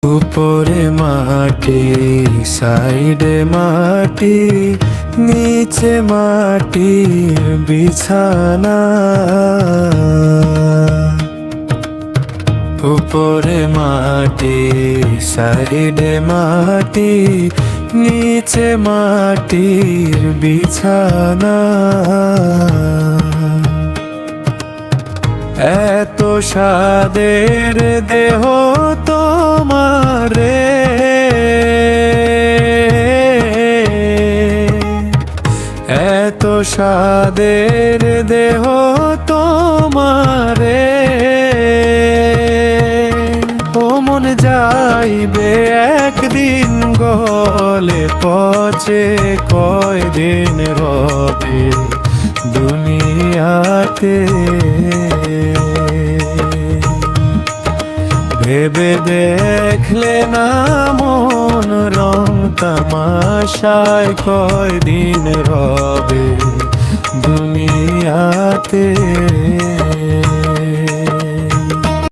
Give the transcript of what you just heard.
উপরে মাটি, সাইডে মাটি, নিচে মাটির বিছানা। উপরে মাটি, সাইডে মাটি, নিচে মাটির বিছানা। এত স্বাদের দেহ তোমারে, এত স্বাদের দেহ তোমারে। ও মন যাইবে একদিন গলে পচে, কয়দিন রবে দুনিয়াতে। ভেবে দেখলে না মন রং তামাশায়, কয়দিন রবে দুনিয়াতে।